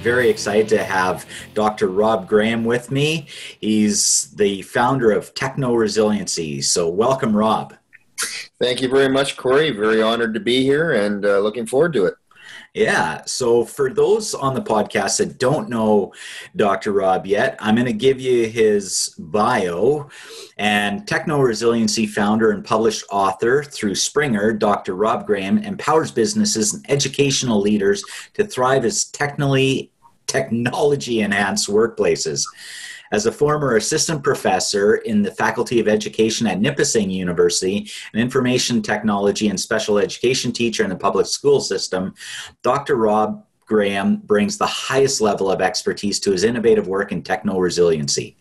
very excited to have Dr. Rob Graham with me. He's the founder of Techno-Resiliency. So welcome, Rob. Thank you very much, Corey. Very honored to be here and looking forward to it. Yeah. So for those on the podcast that don't know Dr. Rob yet, I'm going to give you his bio. And Techno-Resiliency founder and published author through Springer, Dr. Rob Graham empowers businesses and educational leaders to thrive as technology-enhanced workplaces. As a former assistant professor in the Faculty of Education at Nipissing University, an information technology and special education teacher in the public school system, Dr. Rob Graham brings the highest level of expertise to his innovative work in techno-resiliency.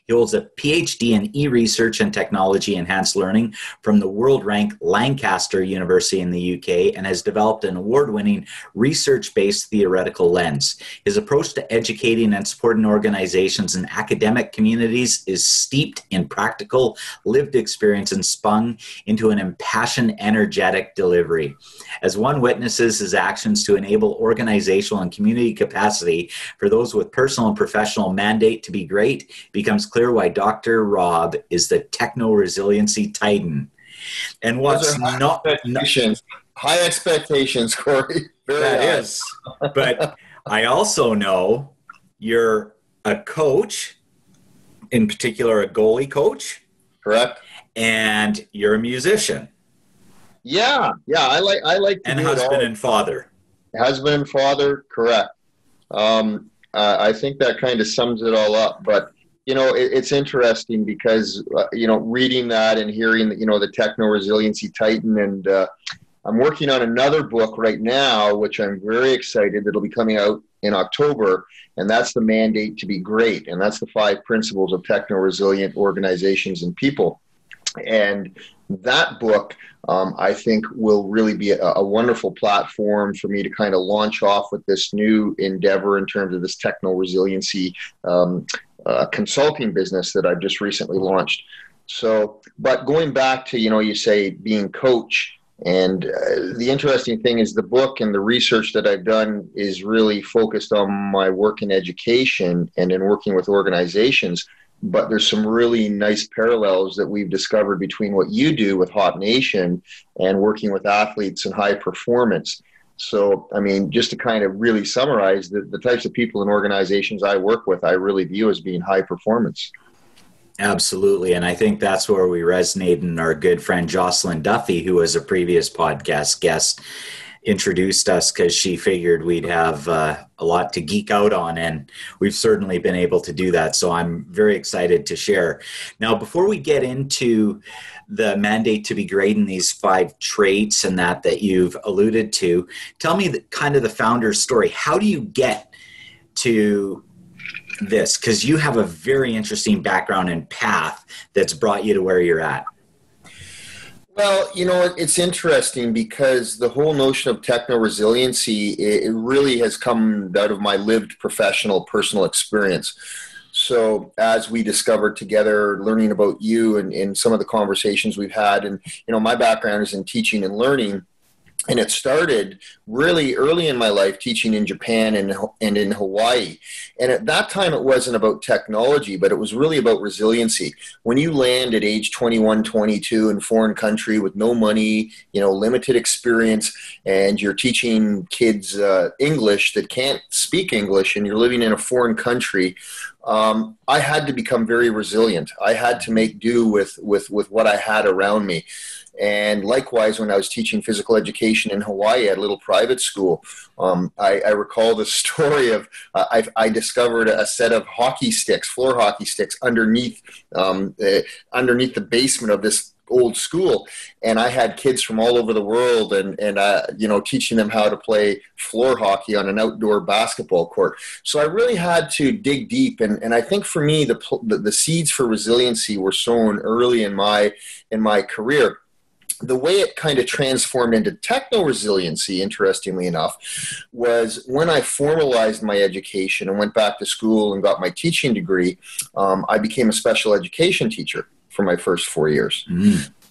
He holds a Ph.D. in e-research and technology-enhanced learning from the world-ranked Lancaster University in the UK and has developed an award-winning research-based theoretical lens. His approach to educating and supporting organizations and academic communities is steeped in practical, lived experience and spun into an impassioned, energetic delivery. As one witnesses his actions to enable organizational and community capacity for those with personal and professional mandate to be great, becomes clear why Dr. Rob is the techno-resiliency titan. And what's high expectations, Corey. That is. But I also know you're a coach, in particular a goalie coach. Correct. And you're a musician. Yeah. I like to and do husband and father. Husband and father, correct. I think that kind of sums it all up. But you know, it's interesting because, reading that and hearing, the techno-resiliency titan, and I'm working on another book right now, which I'm very excited that'll be coming out in October, and that's the mandate to be great. And that's the 5 principles of techno-resilient organizations and people. And that book, I think, will really be a wonderful platform for me to kind of launch off with this new endeavor in terms of this techno-resiliency consulting business that I've just recently launched. So, but going back to, you say being coach, and the interesting thing is the book and the research that I've done is really focused on my work in education and in working with organizations. But there's some really nice parallels that we've discovered between what you do with Hot Nation and working with athletes and high performance. So, I mean, just to kind of really summarize, the types of people and organizations I work with, I really view as being high performance. Absolutely. And I think that's where we resonate. And our good friend Jocelyn Duffy, who was a previous podcast guest, introduced us because she figured we'd have a lot to geek out on, and we've certainly been able to do that. So I'm very excited to share. Now, before we get into the mandate to be great in these 5 traits and that you've alluded to, tell me kind of the founder's story. How do you get to this? Because you have a very interesting background and path that's brought you to where you're at. Well, it's interesting because the whole notion of techno-resiliency, it really has come out of my lived professional, personal experience. So as we discovered together, learning about you and some of the conversations we've had, and, my background is in teaching and learning. And it started really early in my life teaching in Japan and in Hawaii. And at that time, it wasn't about technology, but it was really about resiliency. When you land at age 21, 22 in a foreign country with no money, limited experience, and you're teaching kids English that can't speak English, and you're living in a foreign country, I had to become very resilient. I had to make do with what I had around me. And likewise, when I was teaching physical education in Hawaii at a little private school, I recall the story of I discovered a set of hockey sticks, floor hockey sticks, underneath the basement of this old school, and I had kids from all over the world, and teaching them how to play floor hockey on an outdoor basketball court. So I really had to dig deep, and I think for me the seeds for resiliency were sown early in my career. The way it kind of transformed into techno-resiliency, interestingly enough, was when I formalized my education and went back to school and got my teaching degree. I became a special education teacher for my first 4 years.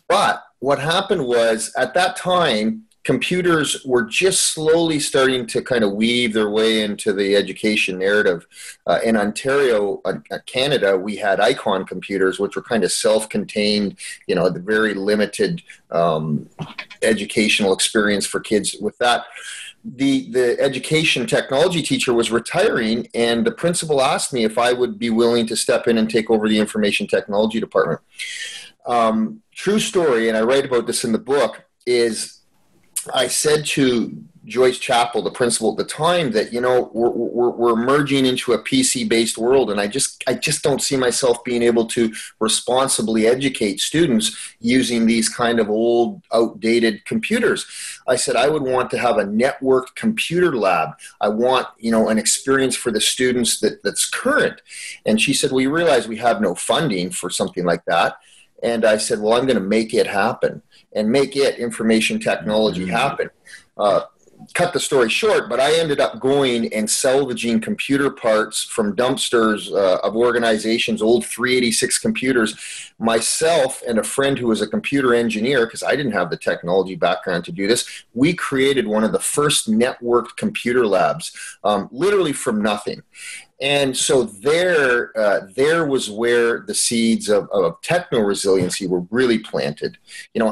But what happened was, at that time, computers were just slowly starting to kind of weave their way into the education narrative. In Ontario, Canada, we had icon computers, which were kind of self-contained, the very limited educational experience for kids with that. The education technology teacher was retiring, and the principal asked me if I would be willing to step in and take over the information technology department. True story, and I write about this in the book, is I said to Joyce Chappell, the principal at the time, that we're merging into a PC-based world, and I just don't see myself being able to responsibly educate students using these kind of old, outdated computers. I said I would want to have a networked computer lab. I want an experience for the students that's current. And she said, "Well, you realize we have no funding for something like that." And I said, "Well, I'm going to make it happen and make it information technology happen." Cut the story short, but I ended up going and salvaging computer parts from dumpsters of organizations, old 386 computers. Myself and a friend who was a computer engineer, because I didn't have the technology background to do this, we created one of the first networked computer labs, literally from nothing. And so there was where the seeds of techno-resiliency were really planted.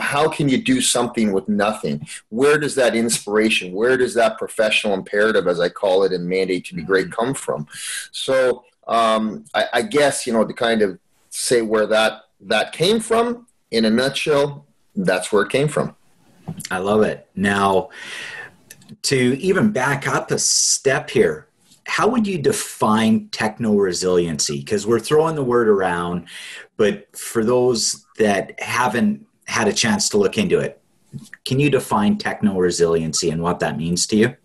How can you do something with nothing? Where does that inspiration, where does that professional imperative, as I call it, and mandate to be great come from? So I guess, to kind of say where that came from, in a nutshell, that's where it came from. I love it. Now, to even back up a step here, how would you define techno-resiliency? Because we're throwing the word around, but for those that haven't had a chance to look into it, can you define techno-resiliency and what that means to you?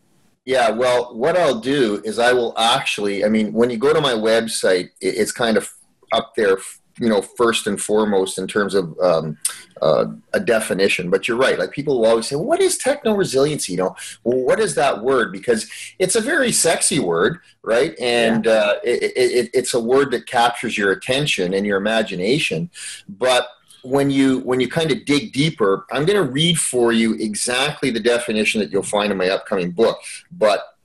Yeah, well, what I'll do is I will actually, when you go to my website, it's kind of up there, first and foremost in terms of a definition. But you're right. Like, people will always say, well, what is techno-resiliency? Well, what is that word? Because it's a very sexy word, right? And it's a word that captures your attention and your imagination. But when you kind of dig deeper, I'm going to read for you exactly the definition that you'll find in my upcoming book. But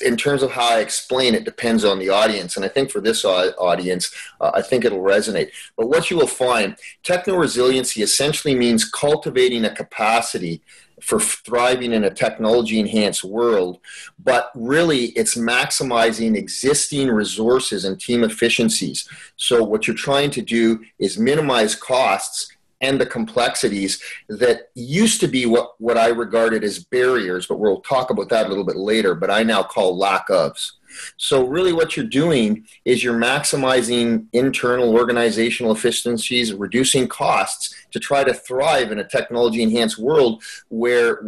in terms of how I explain it depends on the audience. And I think for this audience, I think it'll resonate. But what you will find, techno-resiliency essentially means cultivating a capacity for thriving in a technology-enhanced world, but really it's maximizing existing resources and team efficiencies. So what you're trying to do is minimize costs and the complexities that used to be what I regarded as barriers, but we'll talk about that a little bit later, but I now call lack ofs. So really what you're doing is you're maximizing internal organizational efficiencies, reducing costs to try to thrive in a technology-enhanced world where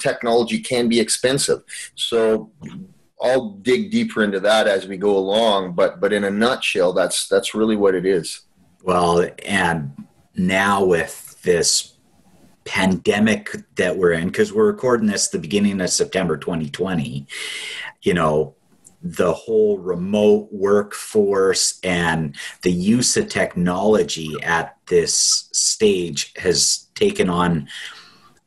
technology can be expensive. So I'll dig deeper into that as we go along, but in a nutshell, that's really what it is. Well, and now with this pandemic that we're in, because we're recording this the beginning of September 2020, the whole remote workforce and the use of technology at this stage has taken on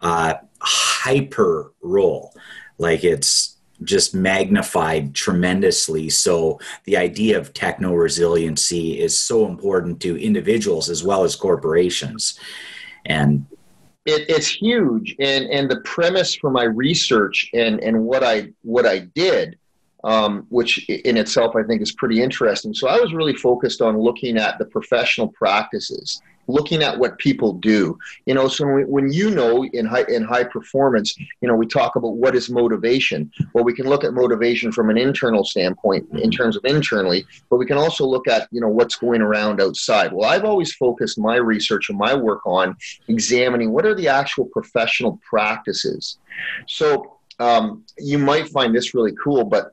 a hyper role. Like, it's just magnified tremendously. So the idea of techno-resiliency is so important to individuals as well as corporations. And it's huge. And the premise for my research and what I did, which in itself I think is pretty interesting. So I was really focused on looking at the professional practices, looking at what people do. So when in high performance, we talk about what is motivation. Well, we can look at motivation from an internal standpoint in terms of internally, but we can also look at, what's going around outside. Well, I've always focused my research and my work on examining what are the actual professional practices. So you might find this really cool, but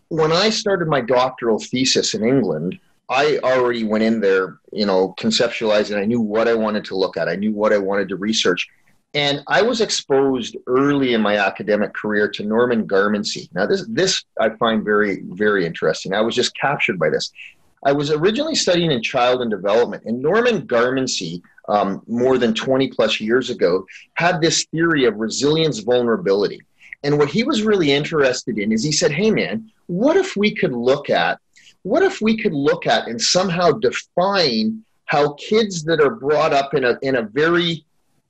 when I started my doctoral thesis in England, I already went in there, conceptualizing. I knew what I wanted to look at. I knew what I wanted to research. And I was exposed early in my academic career to Norman Garmancy. Now, this I find very, very interesting. I was just captured by this. I was originally studying in child and development, and Norman Garmansey, more than 20 plus years ago, had this theory of resilience vulnerability. And what he was really interested in is he said, hey man, what if we could look at and somehow define how kids that are brought up in a very,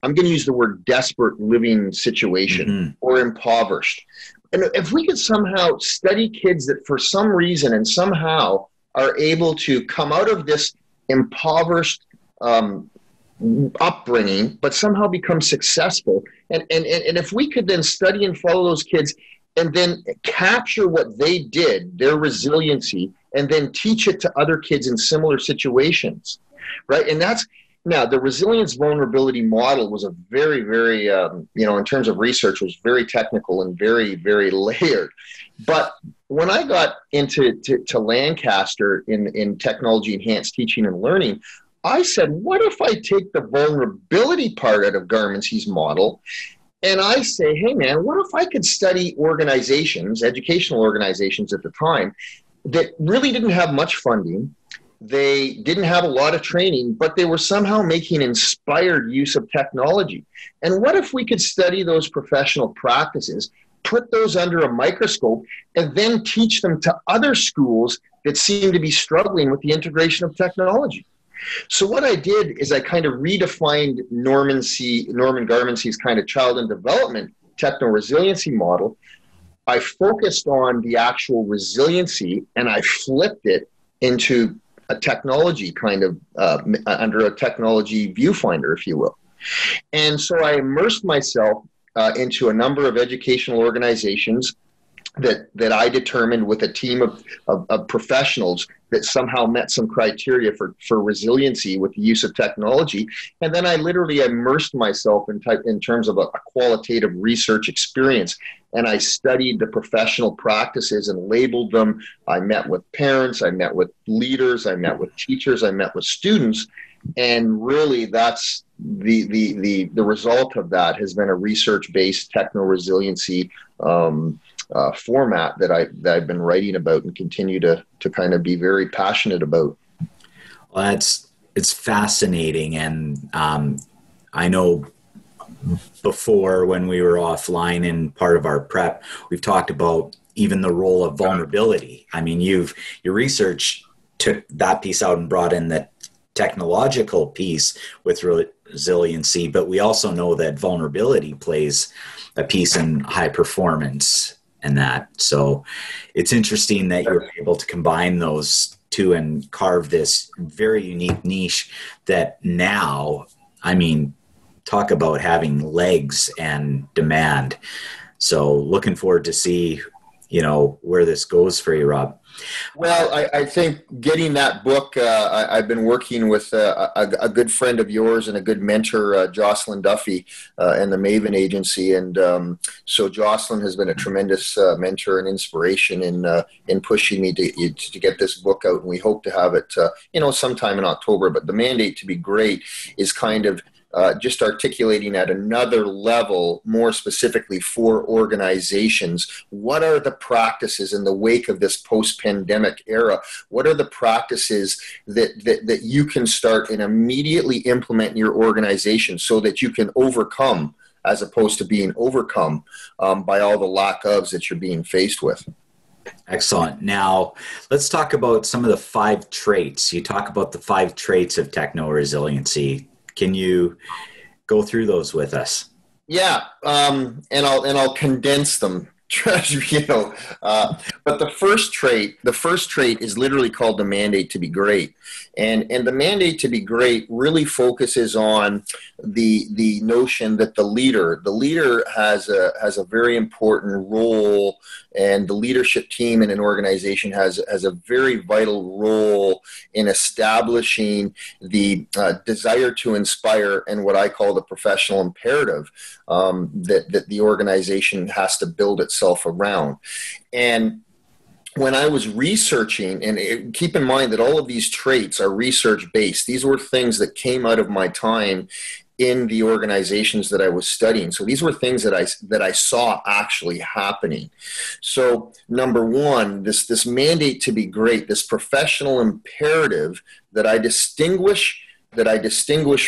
I'm going to use the word desperate living situation or impoverished. And if we could somehow study kids that for some reason and somehow are able to come out of this impoverished upbringing, but somehow become successful. And if we could then study and follow those kids and then capture what they did, their resiliency, and then teach it to other kids in similar situations, right? And that's, now the resilience vulnerability model was a very, very, in terms of research, was very technical and very, very layered. But when I got into Lancaster in technology-enhanced teaching and learning, I said, what if I take the vulnerability part out of Garmansey's model and I say, hey man, what if I could study organizations, educational organizations at the time, that really didn't have much funding, they didn't have a lot of training, but they were somehow making inspired use of technology. And what if we could study those professional practices, put those under a microscope, and then teach them to other schools that seem to be struggling with the integration of technology? So what I did is I kind of redefined Norman Garmansey's kind of child and development techno-resiliency model. I focused on the actual resiliency and I flipped it into a technology kind of under a technology viewfinder, if you will. And so I immersed myself into a number of educational organizations that I determined with a team of professionals that somehow met some criteria for resiliency with the use of technology. And then I literally immersed myself in terms of a qualitative research experience. And I studied the professional practices and labeled them. I met with parents, I met with leaders, I met with teachers, I met with students. And really that's the result of that has been a research-based techno-resiliency format that I've been writing about and continue to kind of be very passionate about. Well, it's fascinating. And I know before when we were offline in part of our prep, we've talked about even the role of vulnerability. I mean, your research took that piece out and brought in the technological piece with resiliency, but we also know that vulnerability plays a piece in high performance and that. So it's interesting that you're able to combine those two and carve this very unique niche that now, I mean, talk about having legs and demand. So looking forward to see, where this goes for you, Rob. Well, I think getting that book, I've been working with a good friend of yours and a good mentor, Jocelyn Duffy, and the Maven Agency. And so Jocelyn has been a tremendous mentor and inspiration in pushing me to get this book out. And we hope to have it, sometime in October. But the mandate to be great is kind of just articulating at another level, more specifically for organizations, what are the practices in the wake of this post-pandemic era? What are the practices that you can start and immediately implement in your organization so that you can overcome as opposed to being overcome by all the lack ofs that you're being faced with? Excellent. Now, let's talk about some of the 5 traits. You talk about the 5 traits of techno-resiliency. Can you go through those with us? Yeah, and I'll condense them. But the first trait is literally called the mandate to be great, and the mandate to be great really focuses on the notion that the leader has a very important role, and the leadership team in an organization has a very vital role in establishing the desire to inspire and what I call the professional imperative that the organization has to build itself around. And when I was researching, and keep in mind that all of these traits are research-based. These were things that came out of my time in the organizations that I was studying. So these were things that I saw actually happening. So number one, this mandate to be great, this professional imperative that I distinguish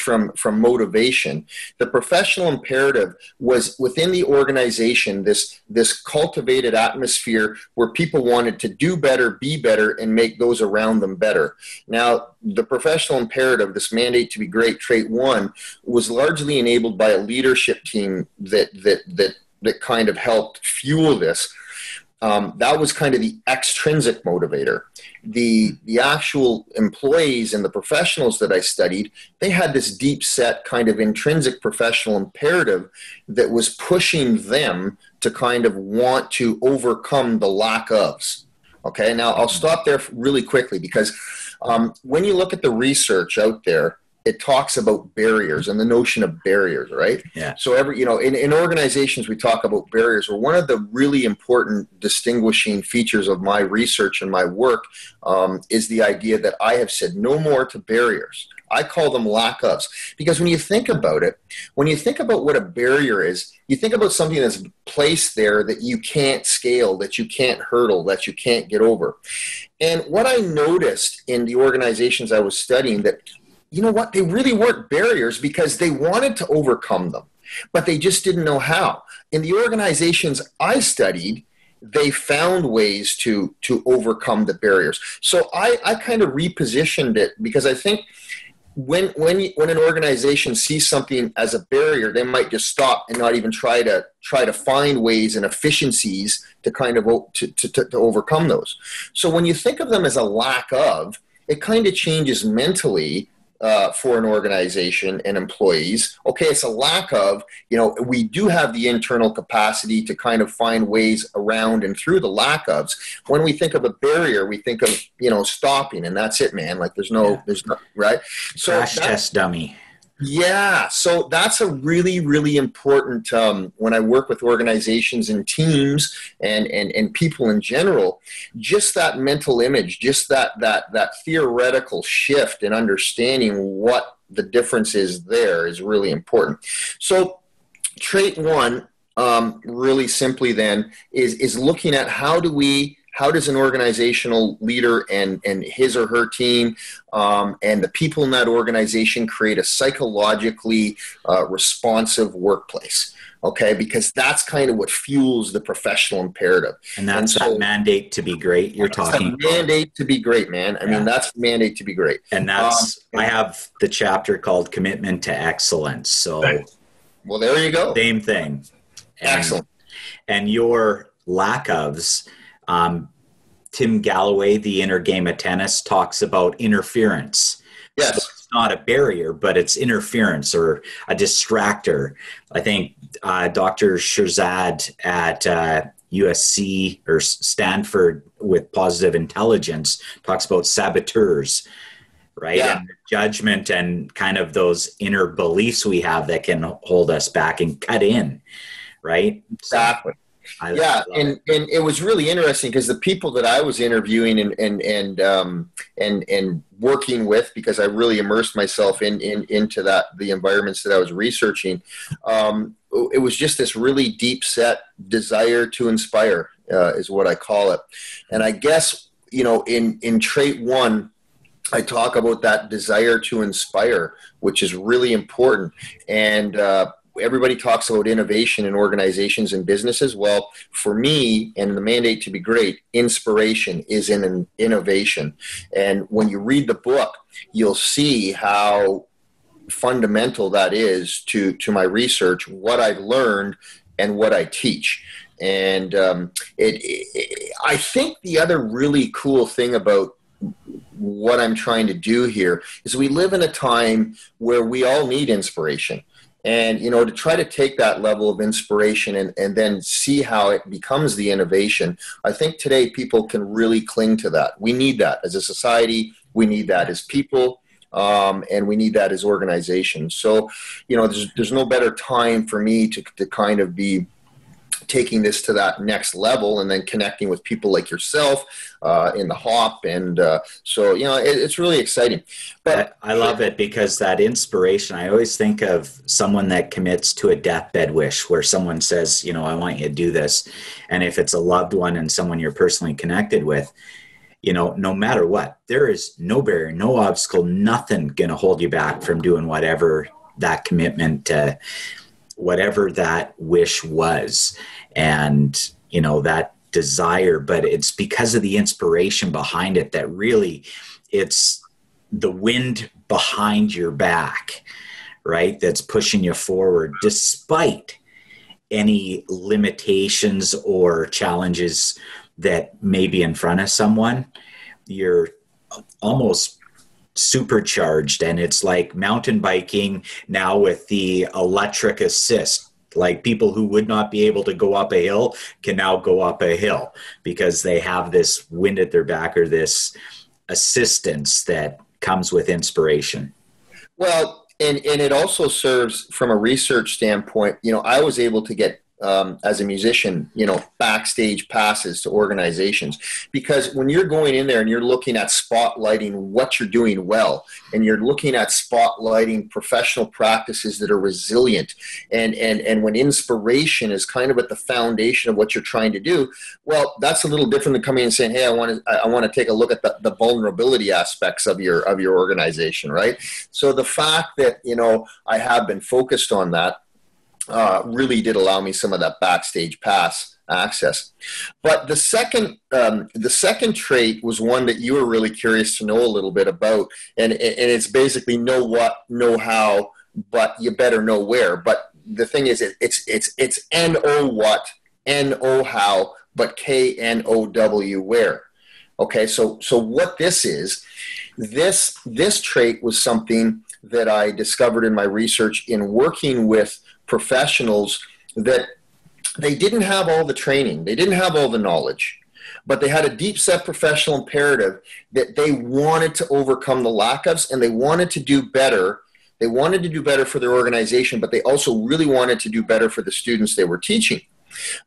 from motivation. The professional imperative was within the organization, this cultivated atmosphere where people wanted to do better, be better, and make those around them better. Now, the professional imperative, this mandate to be great, trait one, was largely enabled by a leadership team that kind of helped fuel this. That was kind of the extrinsic motivator. The actual employees and the professionals that I studied, they had this deep set kind of intrinsic professional imperative that was pushing them to kind of want to overcome the lack ofs. Okay, now I'll stop there really quickly because when you look at the research out there, it talks about barriers and the notion of barriers, right? Yeah. So in organizations, we talk about barriers. Well, one of the really important distinguishing features of my research and my work is the idea that I have said no more to barriers. I call them lack ofs, because when you think about it, when you think about what a barrier is, you think about something that's placed there that you can't scale, that you can't hurdle, that you can't get over. And what I noticed in the organizations I was studying, that you know what? They really weren't barriers because they wanted to overcome them, but they just didn't know how. In the organizations I studied, they found ways to overcome the barriers. So I kind of repositioned it, because I think when an organization sees something as a barrier, they might just stop and not even try to find ways and efficiencies to kind of to overcome those. So when you think of them as a lack of, it kind of changes mentally for an organization and employees. Okay, it's a lack of, we do have the internal capacity to kind of find ways around and through the lack ofs. When we think of a barrier, we think of, stopping, and that's it, man. Like there's no, right? So crash test dummy. Yeah, so that's a really, really important, when I work with organizations and teams and people in general, just that mental image, just that theoretical shift in understanding what the difference is there is really important. So trait one, really simply then, is looking at how does an organizational leader and his or her team and the people in that organization create a psychologically responsive workplace? Okay, because that's kind of what fuels the professional imperative. And that's that mandate to be great you're talking about. Mandate to be great, man. I mean, that's the mandate to be great. And that's, I have the chapter called Commitment to Excellence. So, well, there you go. Same thing. Excellent. And your lack ofs, Tim Galloway, the inner game of tennis, talks about interference. Yes. So it's not a barrier, but it's interference or a distractor. I think Dr. Shirzad at USC or Stanford with positive intelligence talks about saboteurs, right? Yeah. And judgment and kind of those inner beliefs we have that can hold us back and cut in, right? Exactly. And it was really interesting because the people that I was interviewing and working with, because I really immersed myself into the environments that I was researching, it was just this really deep set desire to inspire, is what I call it. And I guess, in trait one, I talk about that desire to inspire, which is really important. And everybody talks about innovation in organizations and businesses. Well, for me, and the mandate to be great, inspiration is in an innovation. And when you read the book, you'll see how fundamental that is to my research, what I've learned and what I teach. And I think the other really cool thing about what I'm trying to do here is we live in a time where we all need inspiration. And, to try to take that level of inspiration and then see how it becomes the innovation, I think today people can really cling to that. We need that as a society. We need that as people. And we need that as organizations. So, there's no better time for me to kind of be taking this to that next level and then connecting with people like yourself in the hop. And so, it's really exciting. But I love it because that inspiration, I always think of someone that commits to a deathbed wish where someone says, I want you to do this. And if it's a loved one and someone you're personally connected with, no matter what, there is no barrier, no obstacle, nothing going to hold you back from doing whatever that commitment, whatever that wish was. And, that desire, but it's because of the inspiration behind it that really it's the wind behind your back, right? That's pushing you forward despite any limitations or challenges that may be in front of someone. You're almost supercharged, and it's like mountain biking now with the electric assist. Like people who would not be able to go up a hill can now go up a hill because they have this wind at their back or this assistance that comes with inspiration. Well, and it also serves from a research standpoint. I was able to get, as a musician, backstage passes to organizations, because when you're going in there and you're looking at spotlighting what you're doing well, and you're looking at spotlighting professional practices that are resilient, and when inspiration is kind of at the foundation of what you're trying to do, well, that's a little different than coming and saying, hey, I want to take a look at the vulnerability aspects of your organization, right? So the fact that, I have been focused on that, really did allow me some of that backstage pass access. But the second trait was one that you were really curious to know a little bit about, and it's basically know what, know how, but you better know where. But the thing is, it's N-O what, N-O how, but K-N-O-W where. Okay, so what this is, this trait was something that I discovered in my research in working with professionals that they didn't have all the training, they didn't have all the knowledge, but they had a deep set professional imperative that they wanted to overcome the lack of, and they wanted to do better. They wanted to do better for their organization, but they also really wanted to do better for the students they were teaching.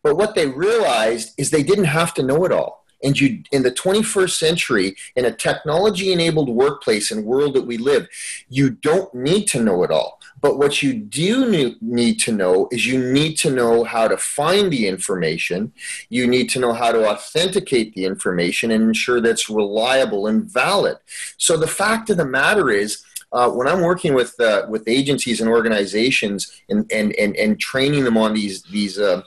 But what they realized is they didn't have to know it all. And in the 21st century, in a technology-enabled workplace and world that we live, you don't need to know it all. But what you do need to know is you need to know how to find the information. You need to know how to authenticate the information and ensure that it's reliable and valid. So the fact of the matter is, when I'm working with agencies and organizations and training them on the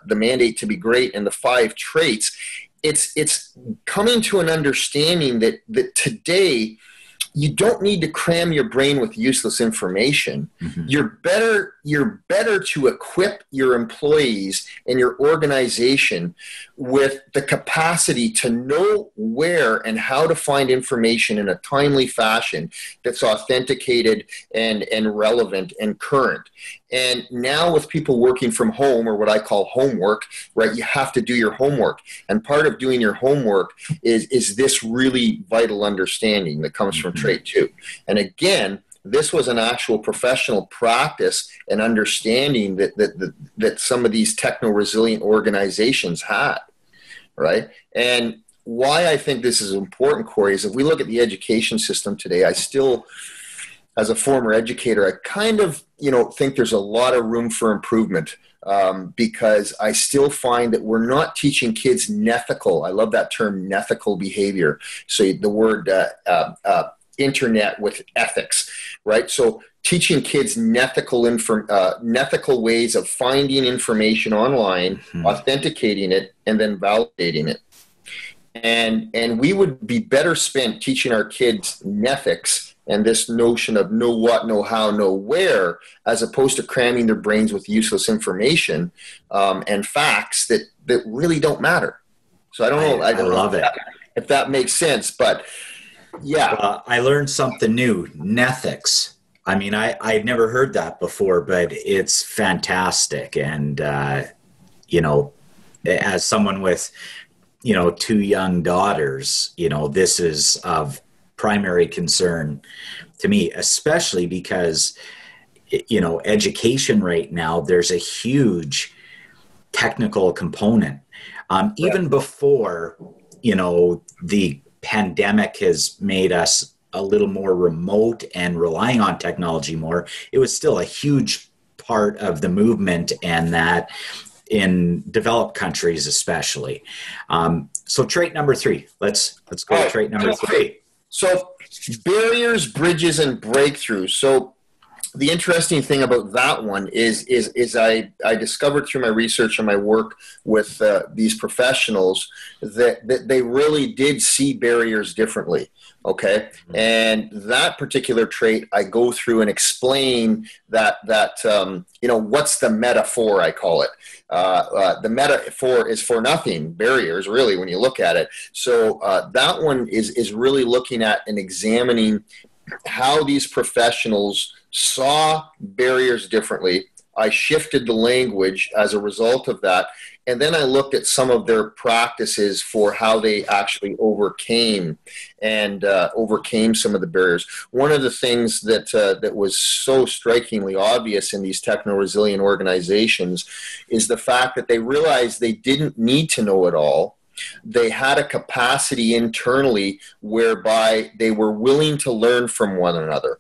mandate to be great and the 5 traits, it's coming to an understanding that today you don't need to cram your brain with useless information. Mm-hmm. You're better to equip your employees and your organization with the capacity to know where and how to find information in a timely fashion that's authenticated and relevant and current. And now with people working from home, or what I call homework, right, you have to do your homework. And part of doing your homework is this really vital understanding that comes from trait 2. And again, this was an actual professional practice and understanding that some of these techno-resilient organizations had, right? And why I think this is important, Corey, is if we look at the education system today, I still, as a former educator, I kind of, think there's a lot of room for improvement, because I still find that we're not teaching kids nethical. I love that term, nethical behavior. So the word internet with ethics, right? So teaching kids nethical ways of finding information online, mm-hmm. authenticating it, and then validating it. And we would be better spent teaching our kids nethics and this notion of know what, know how, know where, as opposed to cramming their brains with useless information and facts that really don't matter. So I don't know. I love it. If that makes sense, but yeah. I learned something new, nethics. I mean, I'd never heard that before, but it's fantastic. And, as someone with, 2 young daughters, this is of primary concern to me, especially because, education right now, there's a huge technical component. Even before, the pandemic has made us a little more remote and relying on technology more, it was still a huge part of the movement, and that in developed countries especially. So trait number 3, let's go to trait number 3. So barriers, bridges, and breakthroughs. So the interesting thing about that one is I discovered through my research and my work with these professionals that they really did see barriers differently. Okay, and that particular trait, I go through and explain that what's the metaphor, I call it. The metaphor is for nothing, barriers, really, when you look at it. So that one is really looking at and examining how these professionals saw barriers differently. I shifted the language as a result of that. And then I looked at some of their practices for how they actually overcame some of the barriers. One of the things that was so strikingly obvious in these techno-resilient organizations is the fact that they realized they didn't need to know it all. They had a capacity internally whereby they were willing to learn from one another,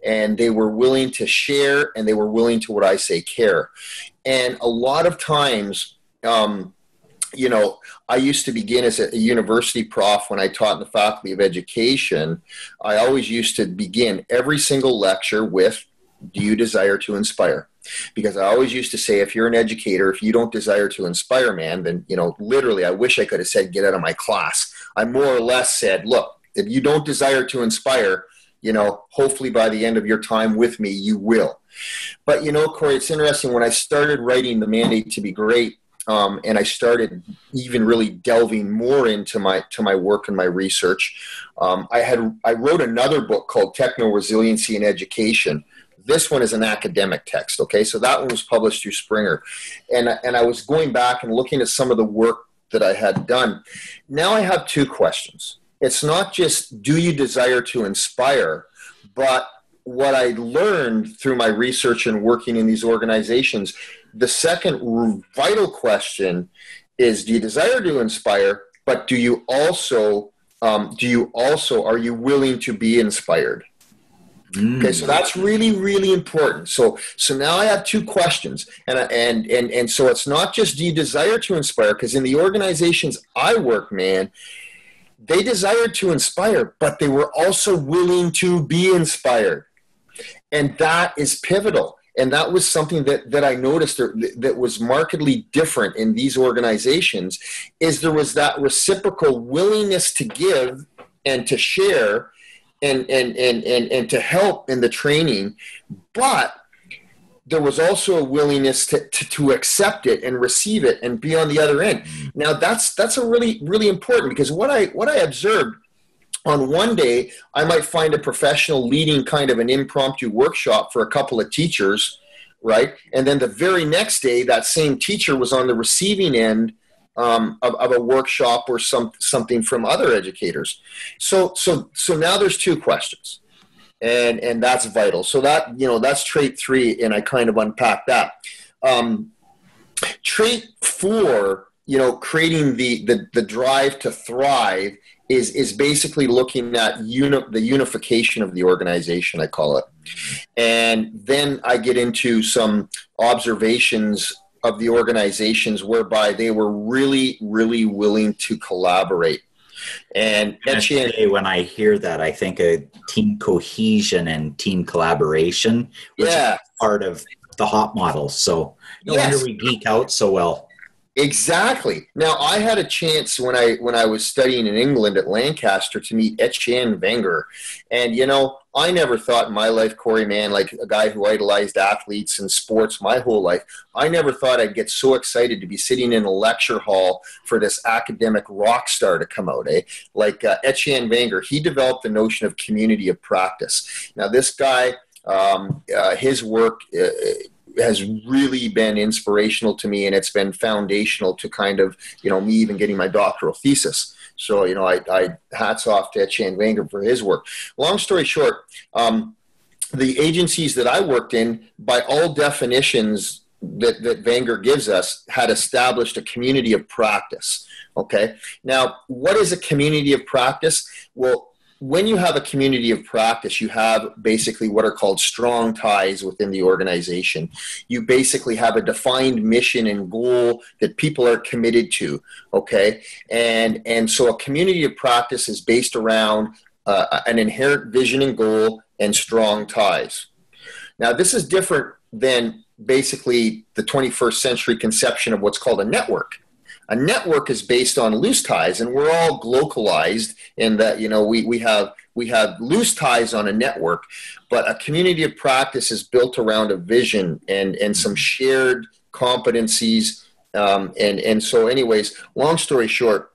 and they were willing to share, and they were willing to, what I say, care. And a lot of times, I used to begin as a university prof when I taught in the Faculty of Education. I always used to begin every single lecture with, do you desire to inspire? Because I always used to say, if you're an educator, if you don't desire to inspire, man, then, literally, I wish I could have said, get out of my class. I more or less said, look, if you don't desire to inspire, hopefully by the end of your time with me, you will. But, Corey, it's interesting. When I started writing The Mandate to Be Great, and I started even really delving more into my work and my research, I wrote another book called Techno-Resiliency in Education. This one is an academic text, okay? So that one was published through Springer. And I was going back and looking at some of the work that I had done. Now I have 2 questions. It's not just, do you desire to inspire, but what I learned through my research and working in these organizations, the second vital question is, do you desire to inspire, but are you willing to be inspired? Okay, so that's really, really important. So now I have 2 questions, and so it's not just, do you desire to inspire? Because in the organizations I work, man, they desired to inspire, but they were also willing to be inspired, and that is pivotal. And that was something that I noticed that was markedly different in these organizations. Is there was that reciprocal willingness to give and to share and to help in the training, but there was also a willingness to accept it and receive it and be on the other end. Now that's a really, really important, because what I observed on one day, I might find a professional leading kind of an impromptu workshop for a couple of teachers, right? And then the very next day, that same teacher was on the receiving end of a workshop or something from other educators. So now there's 2 questions, and that's vital. So that's trait 3, and I kind of unpacked that. Trait 4, creating the drive to thrive is basically looking at the unification of the organization, I call it. And then I get into some observations of the organizations whereby they were really, really willing to collaborate. And when I hear that, I think of team cohesion and team collaboration, which is part of the HOP model. So no wonder we geek out so well. Exactly. Now, I had a chance when I was studying in England at Lancaster to meet Etienne Wenger. And, I never thought in my life, Corey, man, like a guy who idolized athletes and sports my whole life, I never thought I'd get so excited to be sitting in a lecture hall for this academic rock star to come out, Like Etienne Wenger, he developed the notion of community of practice. Now, this guy, his work has really been inspirational to me, and it's been foundational to kind of, me even getting my doctoral thesis. So, I hats off to Etienne Wenger for his work. Long story short, the agencies that I worked in, by all definitions, that Wenger gives us had established a community of practice. Okay. Now, what is a community of practice? Well, when you have a community of practice, you have basically what are called strong ties within the organization. You basically have a defined mission and goal that people are committed to. Okay. And so a community of practice is based around an inherent vision and goal and strong ties. Now, this is different than basically the 21st century conception of what's called a network. A network is based on loose ties, and we're all localized in that, you know, we have loose ties on a network, but a community of practice is built around a vision and some shared competencies. And so anyways, long story short,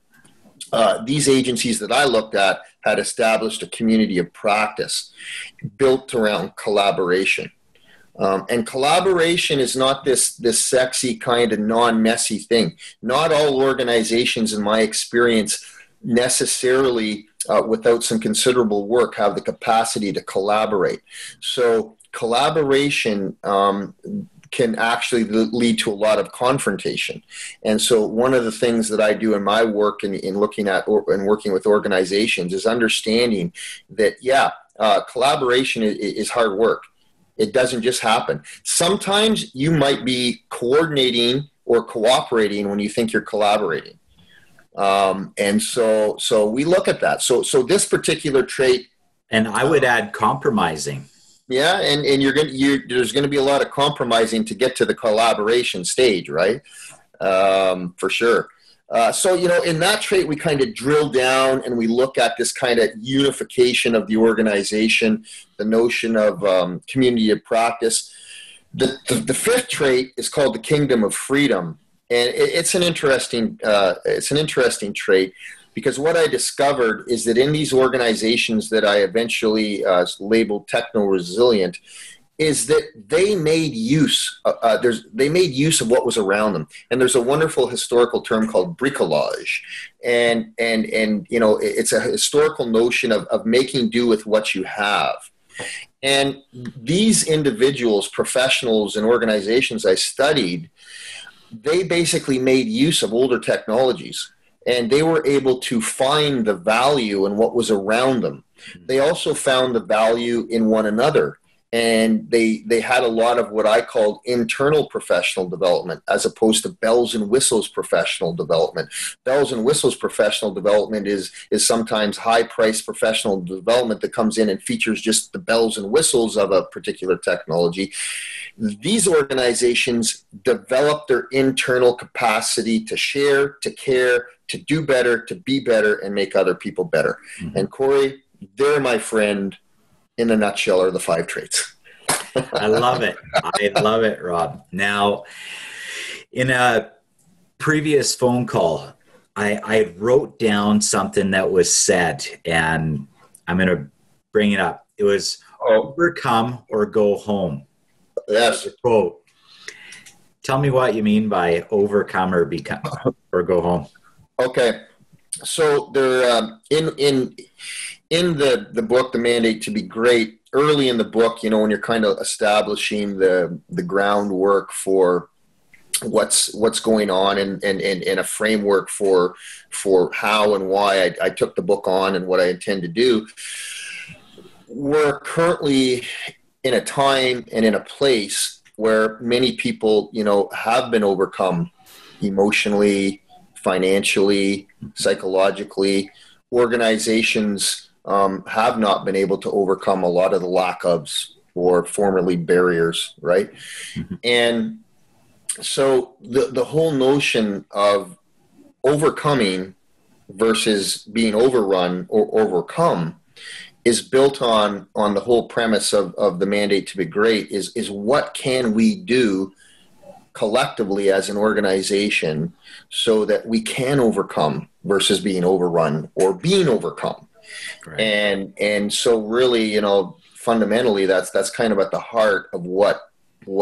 these agencies that I looked at had established a community of practice built around collaboration. And collaboration is not this sexy kind of non-messy thing. Not all organizations, in my experience, necessarily, without some considerable work, have the capacity to collaborate. So collaboration can actually lead to a lot of confrontation. And so one of the things that I do in my work in looking at and working with organizations is understanding that, collaboration is hard work. It doesn't just happen. Sometimes you might be coordinating or cooperating when you think you're collaborating. And so we look at that. So this particular trait. And I would add compromising. Yeah. And there's going to be a lot of compromising to get to the collaboration stage, right? For sure. So, you know, in that trait, we kind of drill down and we look at this kind of unification of the organization, the notion of community of practice. The fifth trait is called the kingdom of freedom. And it's an interesting trait, because what I discovered is that in these organizations that I eventually labeled techno-resilient, is that they made use of what was around them. And there's a wonderful historical term called bricolage. And you know, it's a historical notion of making do with what you have. And these individuals, professionals, and organizations I studied, they basically made use of older technologies, and they were able to find the value in what was around them. They also found the value in one another. And they had a lot of what I called internal professional development, as opposed to bells and whistles professional development. Bells and whistles professional development is sometimes high-priced professional development that comes in and features just the bells and whistles of a particular technology. These organizations develop their internal capacity to share, to care, to do better, to be better, and make other people better. Mm-hmm. And Corey, they're my friend. In a nutshell, are the 5 traits. I love it. I love it, Rob. Now, in a previous phone call, I wrote down something that was said, and I'm going to bring it up. It was overcome or go home. Yes. Quote. Tell me what you mean by overcome or become or go home. Okay. So there, in the book, The Mandate to Be Great, early in the book, you know, when you're kind of establishing the groundwork for what's going on and a framework for how and why I took the book on and what I intend to do, we're currently in a time and in a place where many people, you know, have been overcome emotionally, financially, psychologically. Organizations have not been able to overcome a lot of the lack ofs or formerly barriers, right? Mm-hmm. And so the whole notion of overcoming versus being overrun or overcome is built on the whole premise of the mandate to be great is what can we do collectively as an organization so that we can overcome versus being overrun or being overcome. Right. And so really, you know, fundamentally that's kind of at the heart of what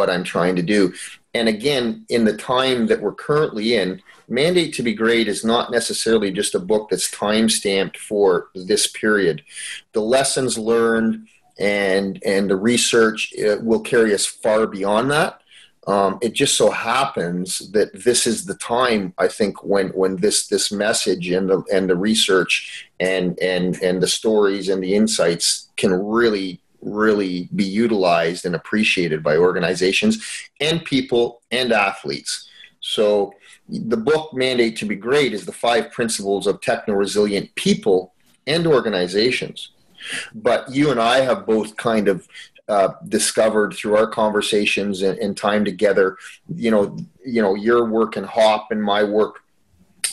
I'm trying to do. And again, in the time that we're currently in, Mandate to be Great is not necessarily just a book that's time-stamped for this period. The lessons learned and the research will carry us far beyond that. It just so happens that this is the time, I think, when this message and the research and the stories and the insights can really be utilized and appreciated by organizations and people and athletes. So the book Mandate to be Great is the 5 principles of techno-resilient people and organizations. But you and I have both kind of discovered through our conversations and time together, your work in HOP and my work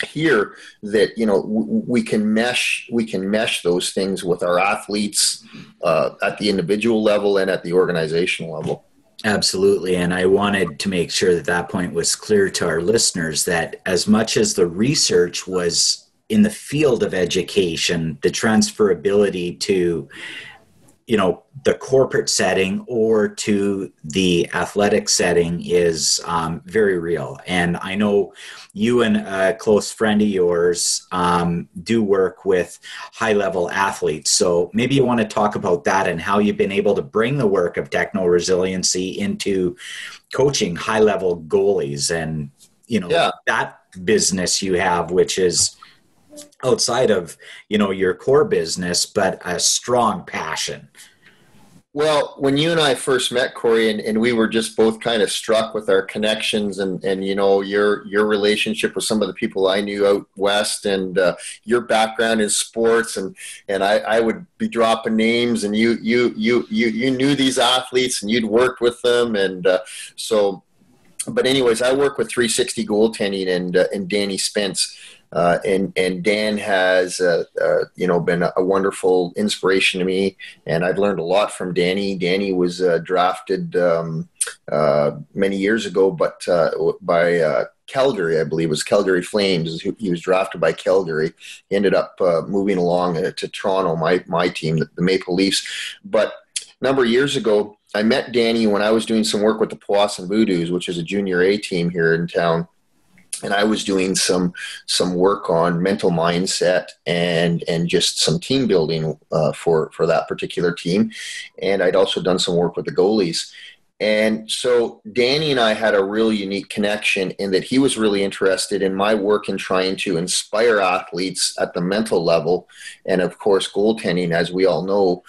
here, that we can mesh those things with our athletes at the individual level and at the organizational level. Absolutely. And I wanted to make sure that point was clear to our listeners, that as much as the research was in the field of education, the transferability to the corporate setting or to the athletic setting is very real. And I know you and a close friend of yours do work with high-level athletes. So maybe you want to talk about that and how you've been able to bring the work of techno-resiliency into coaching high-level goalies and, that business you have, which is outside of, your core business, but a strong passion. Well, when you and I first met, Corey, and we were just both kind of struck with our connections and your relationship with some of the people I knew out west, and your background in sports, and I would be dropping names, and you knew these athletes and you'd worked with them, and so. But anyways, I work with 360 goaltending and Danny Spence. And Dan has, been a wonderful inspiration to me, and I've learned a lot from Danny. Danny was drafted many years ago, but by Calgary, I believe it was Calgary Flames. He was drafted by Calgary. He ended up moving along to Toronto, my team, the Maple Leafs. But a number of years ago, I met Danny when I was doing some work with the Powassan Voodoos, which is a junior A team here in town. And I was doing some work on mental mindset and just some team building for that particular team. And I'd also done some work with the goalies. And so Danny and I had a really unique connection in that he was really interested in my work in trying to inspire athletes at the mental level. And of course, goaltending, as we all know,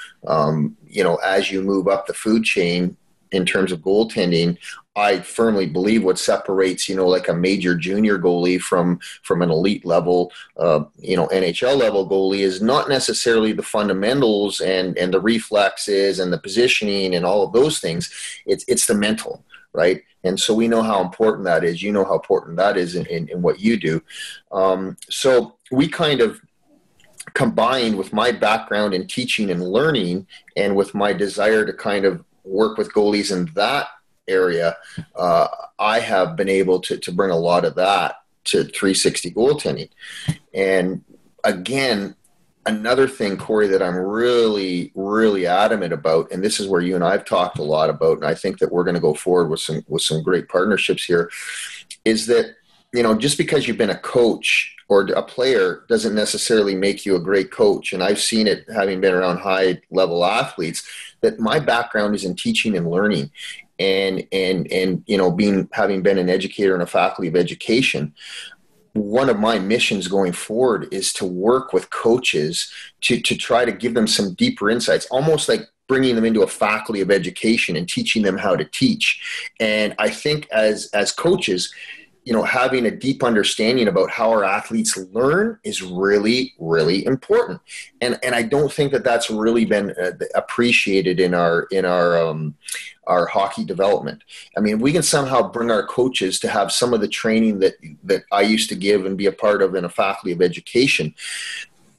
as you move up the food chain in terms of goaltending, I firmly believe what separates, like a major junior goalie from an elite level, NHL level goalie is not necessarily the fundamentals and the reflexes and the positioning and all of those things. It's the mental, right? And so we know how important that is. You know how important that is in what you do. So we kind of combined with my background in teaching and learning and with my desire to kind of work with goalies in that area, I have been able to bring a lot of that to 360 goaltending. And again, another thing, Corey, that I'm really, really adamant about, and this is where you and I have talked a lot about, and I think that we're going to go forward with some great partnerships here, is that, just because you've been a coach or a player doesn't necessarily make you a great coach. And I've seen it, having been around high level athletes, that my background is in teaching and learning. And having been an educator and a faculty of education, one of my missions going forward is to work with coaches to try to give them some deeper insights, almost like bringing them into a faculty of education and teaching them how to teach. And I think as coaches, having a deep understanding about how our athletes learn is really, really important. And I don't think that that's really been appreciated in our hockey development. I mean, we can somehow bring our coaches to have some of the training that I used to give and be a part of in a faculty of education.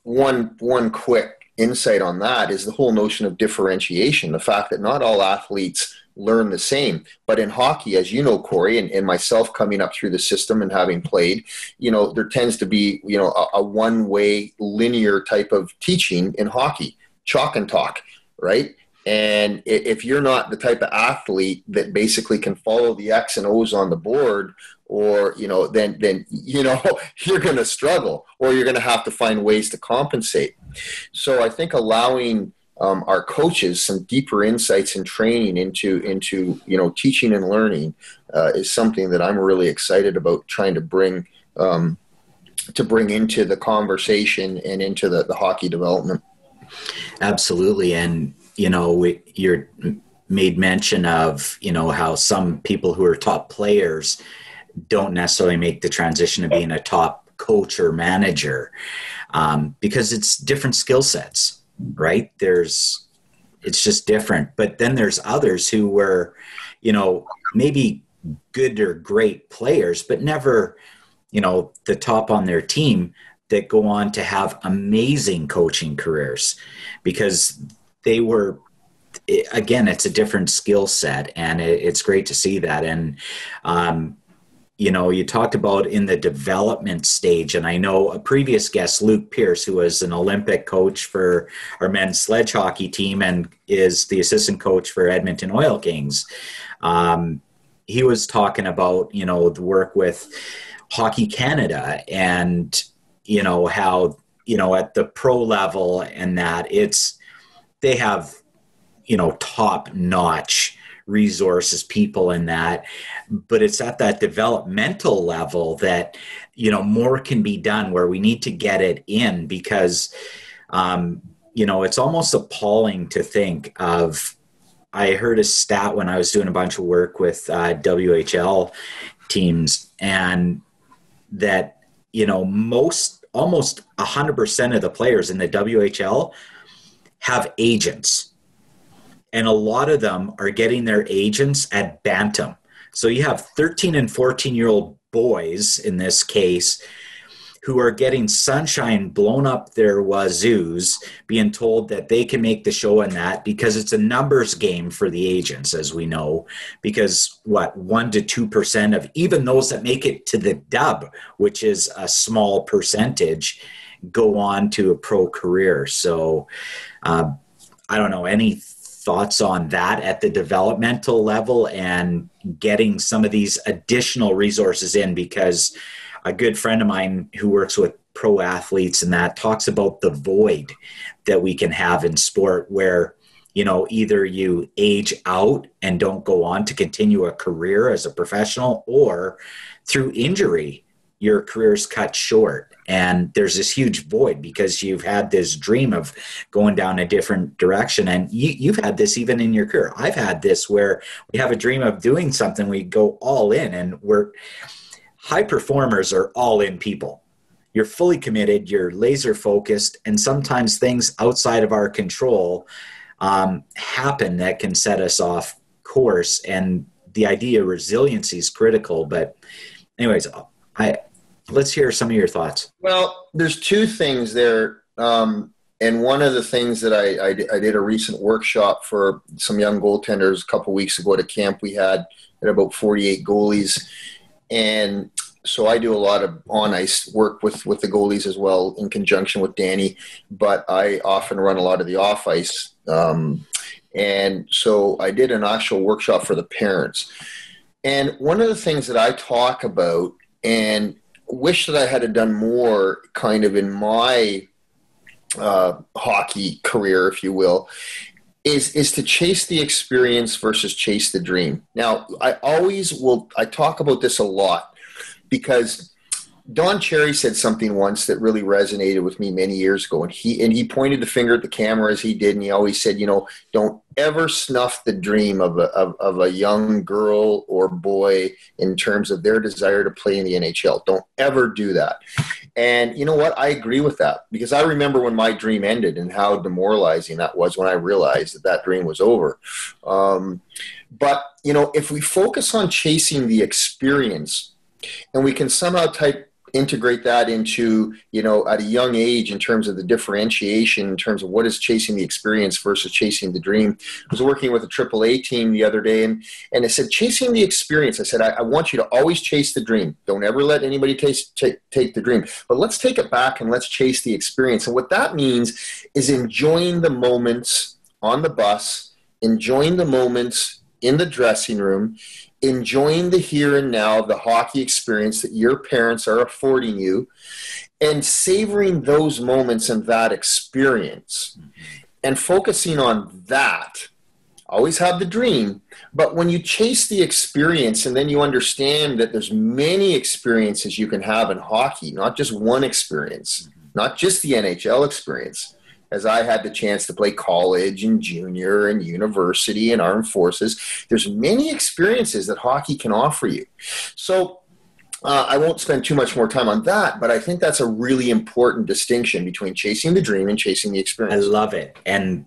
One quick insight on that is the whole notion of differentiation, the fact that not all athletes learn the same. But in hockey, as you know, Corey, and myself coming up through the system and having played, there tends to be, a one-way linear type of teaching in hockey, chalk and talk, right? And if you're not the type of athlete that basically can follow the X and O's on the board, or, then you're going to struggle, or you're going to have to find ways to compensate. So I think allowing our coaches some deeper insights and training into teaching and learning is something that I'm really excited about trying to bring into the conversation and into the hockey development. Absolutely. And, you're made mention of, how some people who are top players don't necessarily make the transition to being a top coach or manager because it's different skill sets, right? It's just different. But then there's others who were, maybe good or great players, but never, the top on their team, that go on to have amazing coaching careers because they were, again, it's a different skill set, and it's great to see that. And, you talked about in the development stage, and I know a previous guest, Luke Pierce, who was an Olympic coach for our men's sledge hockey team and is the assistant coach for Edmonton Oil Kings. He was talking about, the work with Hockey Canada and, how, at the pro level and that they have, top notch resources, people in that, but it's at that developmental level that, more can be done where we need to get it in because, it's almost appalling to think of. I heard a stat when I was doing a bunch of work with WHL teams, and that, almost 100% of the players in the WHL have agents. And a lot of them are getting their agents at bantam. So you have 13 and 14-year-old boys, in this case, who are getting sunshine blown up their wazoos, being told that they can make the show in that because it's a numbers game for the agents, as we know, because 1 to 2% of even those that make it to the dub, which is a small percentage, go on to a pro career. So I don't know, any thoughts on that at the developmental level and getting some of these additional resources in? Because a good friend of mine who works with pro athletes and that talks about the void that we can have in sport where, either you age out and don't go on to continue a career as a professional, or through injury, your career's cut short. And there's this huge void because you've had this dream of going down a different direction. And you've had this even in your career. I've had this where we have a dream of doing something, we go all in, and high performers are all in people. You're fully committed, you're laser focused, and sometimes things outside of our control happen that can set us off course. And the idea of resiliency is critical. But anyways, let's hear some of your thoughts. Well, there's two things there. And one of the things that I did a recent workshop for some young goaltenders a couple weeks ago at a camp we had about 48 goalies. And so I do a lot of on-ice work with the goalies as well in conjunction with Danny, but I often run a lot of the off-ice. And so I did an actual workshop for the parents. And one of the things that I talk about and wish that I had done more kind of in my hockey career, if you will, is to chase the experience versus chase the dream. Now, I talk about this a lot because Don Cherry said something once that really resonated with me many years ago. And he pointed the finger at the camera as he did. And he always said, don't ever snuff the dream of a young girl or boy in terms of their desire to play in the NHL. Don't ever do that. And you know what? I agree with that because I remember when my dream ended and how demoralizing that was when I realized that dream was over. But, if we focus on chasing the experience and we can somehow integrate that into, at a young age in terms of the differentiation in terms of what is chasing the experience versus chasing the dream. I was working with a AAA team the other day and I said, chasing the experience. I said, I want you to always chase the dream. Don't ever let anybody take the dream. But let's take it back and let's chase the experience. And what that means is enjoying the moments on the bus, enjoying the moments in the dressing room, enjoying the here and now, the hockey experience that your parents are affording you, and savoring those moments and that experience. and focusing on that. Always have the dream, but when you chase the experience and then you understand that there's many experiences you can have in hockey, not just one experience, not just the NHL experience, as I had the chance to play college and junior and university and armed forces. There's many experiences that hockey can offer you. So I won't spend too much more time on that, but I think that's a really important distinction between chasing the dream and chasing the experience. I love it. And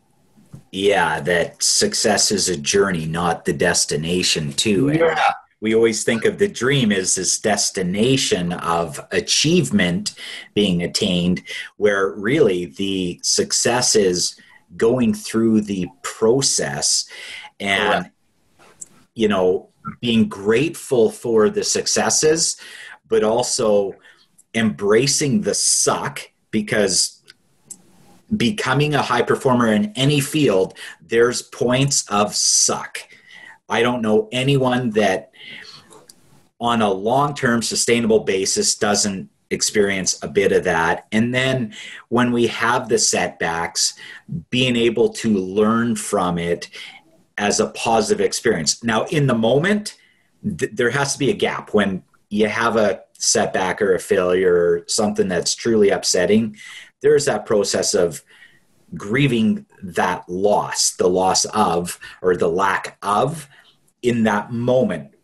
yeah, that success is a journey, not the destination too. And Yeah. we always think of the dream as this destination of achievement being attained, where really the success is going through the process and, Correct. you know, being grateful for the successes, but also embracing the suck, because becoming a high performer in any field, there's points of suck. I don't know anyone that on a long-term sustainable basis doesn't experience a bit of that. And then when we have the setbacks, being able to learn from it as a positive experience. Now, in the moment, there has to be a gap when you have a setback or a failure or something that's truly upsetting. There's that process of grieving that loss, the loss of, or the lack of in that moment.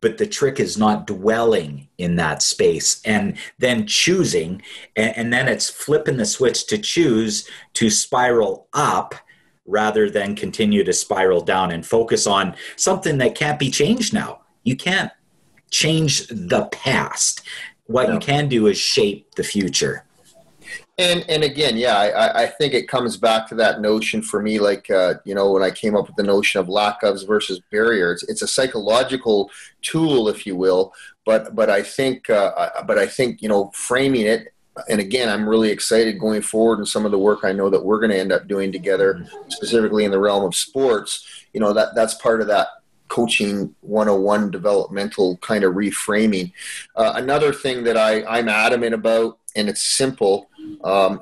But the trick is not dwelling in that space and then choosing, and then it's flipping the switch to choose to spiral up rather than continue to spiral down and focus on something that can't be changed now. You can't change the past. What you can do is shape the future. And again, yeah, I think it comes back to that notion for me, like, when I came up with the notion of lack ofs versus barriers, it's a psychological tool, if you will. But I think, framing it, and again, I'm really excited going forward in some of the work I know that we're going to end up doing together, specifically in the realm of sports. That's part of that coaching 101 developmental kind of reframing. Another thing that I'm adamant about, and it's simple,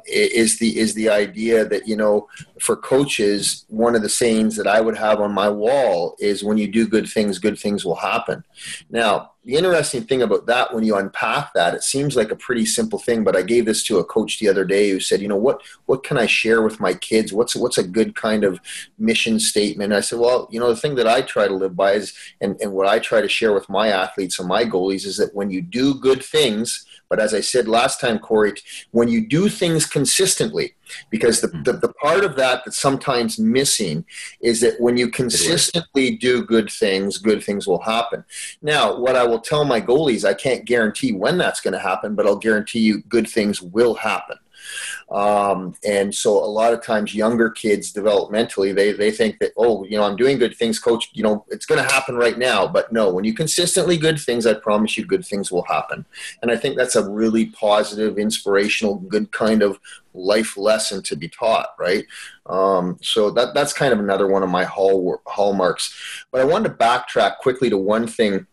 is the idea that, for coaches, one of the sayings that I would have on my wall is, when you do good things will happen. Now, the interesting thing about that, when you unpack that, it seems like a pretty simple thing, but I gave this to a coach the other day who said, what can I share with my kids? What's a good kind of mission statement? And I said, well, the thing that I try to live by is, and what I try to share with my athletes and my goalies is that when you do good things, but as I said last time, Corey, when you do things consistently, because the part of that that's sometimes missing is that when you consistently do good things will happen. Now, what I will tell my goalies, I can't guarantee when that's going to happen, but I'll guarantee you good things will happen. And so a lot of times younger kids developmentally, they think that, I'm doing good things, coach, it's going to happen right now. But no, when you consistently good things, I promise you good things will happen. And I think that's a really positive, inspirational, good kind of life lesson to be taught, right? So that's kind of another one of my hallmarks. But I wanted to backtrack quickly to one thing.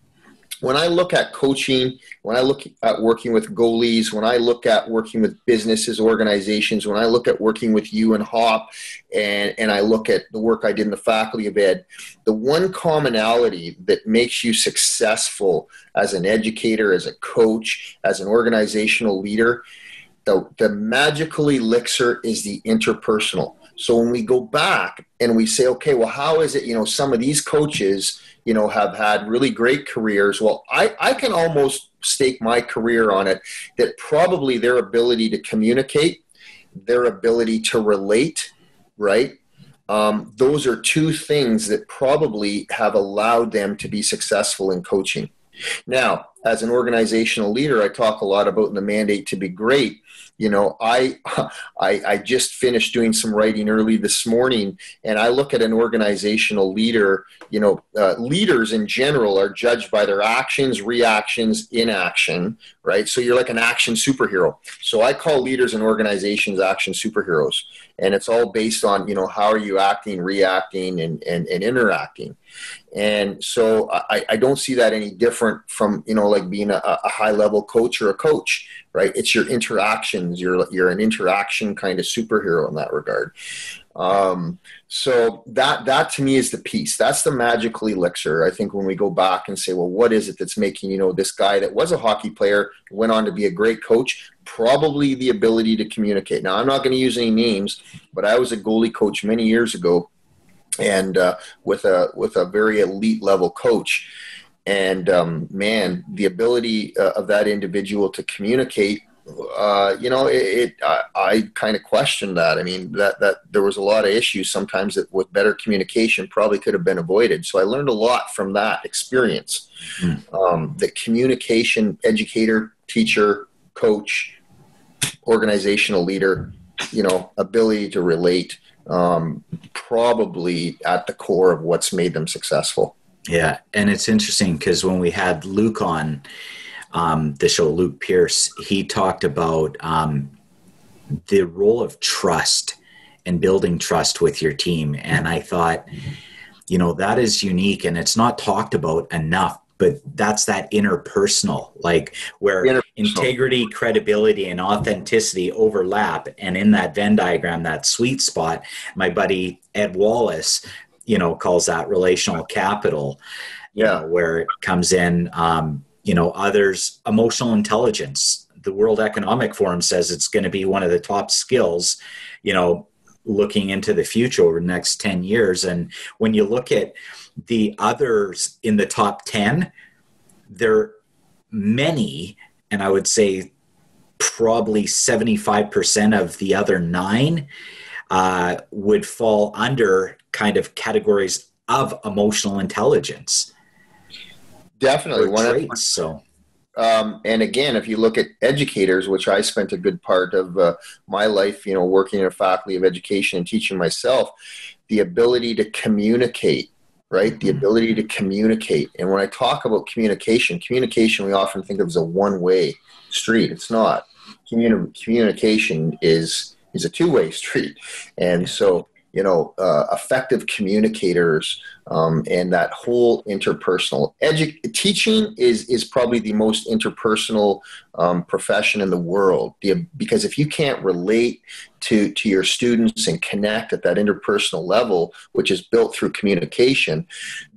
When I look at coaching, when I look at working with goalies, when I look at working with businesses, organizations, when I look at working with you and HOP, and I look at the work I did in the Faculty of Ed, the one commonality that makes you successful as an educator, as a coach, as an organizational leader, the magical elixir is the interpersonal. So when we go back and we say, okay, well, how is it, some of these coaches, have had really great careers. Well, I can almost stake my career on it, that probably their ability to communicate, their ability to relate, right? Those are two things that probably have allowed them to be successful in coaching. Now, as an organizational leader, I talk a lot about the mandate to be great. I just finished doing some writing early this morning, and I look at an organizational leader. Leaders in general are judged by their actions, reactions, inaction, right? So you're like an action superhero. So I call leaders and organizations action superheroes, and it's all based on, how are you acting, reacting, and interacting. And so I don't see that any different from, like being a high level coach or a coach, right? It's your interactions. You're an interaction kind of superhero in that regard. So that to me is the piece. That's the magical elixir. I think when we go back and say, well, what is it that's making, this guy that was a hockey player, went on to be a great coach, probably the ability to communicate. Now, I'm not going to use any names, but I was a goalie coach many years ago, and with a very elite level coach. And man, the ability of that individual to communicate, I kind of questioned that. I mean, that there was a lot of issues sometimes that with better communication probably could have been avoided. So I learned a lot from that experience. The communication educator, teacher, coach, organizational leader, ability to relate, probably at the core of what's made them successful. Yeah. And it's interesting because when we had Luke on the show, Luke Pierce, he talked about the role of trust and building trust with your team. And I thought, that is unique and it's not talked about enough, but that's that interpersonal, like where integrity, credibility, and authenticity overlap. And in that Venn diagram, that sweet spot, my buddy Ed Wallace, calls that relational capital, where it comes in, others, emotional intelligence. The World Economic Forum says it's going to be one of the top skills, looking into the future over the next 10 years. And when you look at the others in the top 10, there are many, and I would say probably 75% of the other 9 would fall under kind of categories of emotional intelligence. Definitely. And again, if you look at educators, which I spent a good part of my life, working in a faculty of education and teaching myself, the ability to communicate, right? The ability to communicate. And when I talk about communication we often think of as a one-way street. It's not. Communication is a two-way street. And so, effective communicators and that whole interpersonal teaching is probably the most interpersonal profession in the world, because if you can't relate to your students and connect at that interpersonal level, which is built through communication,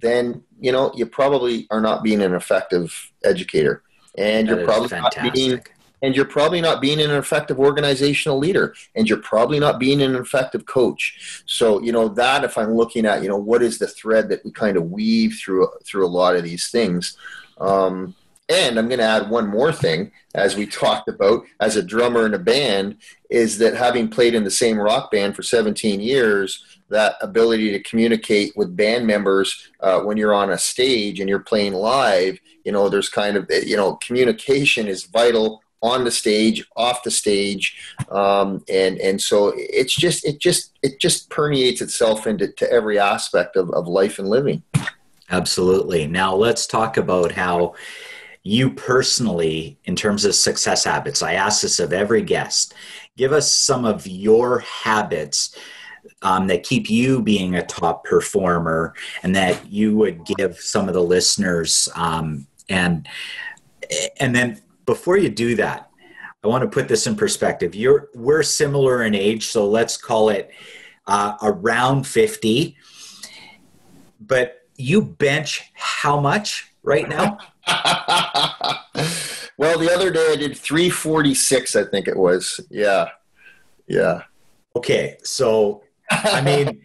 then you probably are not being an effective educator, and you're probably not being an effective organizational leader, and you're probably not being an effective coach. So, that if I'm looking at, what is the thread that we kind of weave through a lot of these things. And I'm going to add one more thing, as we talked about as a drummer in a band, is that having played in the same rock band for 17 years, that ability to communicate with band members when you're on a stage and you're playing live, there's kind of, communication is vital on the stage, off the stage, and so it just permeates itself into every aspect of life and living. Absolutely. Now let's talk about how you personally, in terms of success habits, I ask this of every guest, give us some of your habits that keep you being a top performer, and that you would give some of the listeners, and then before you do that, I want to put this in perspective. We're similar in age, so let's call it around 50. But you bench how much right now? Well, the other day I did 346, I think it was. Yeah. Okay, so I mean,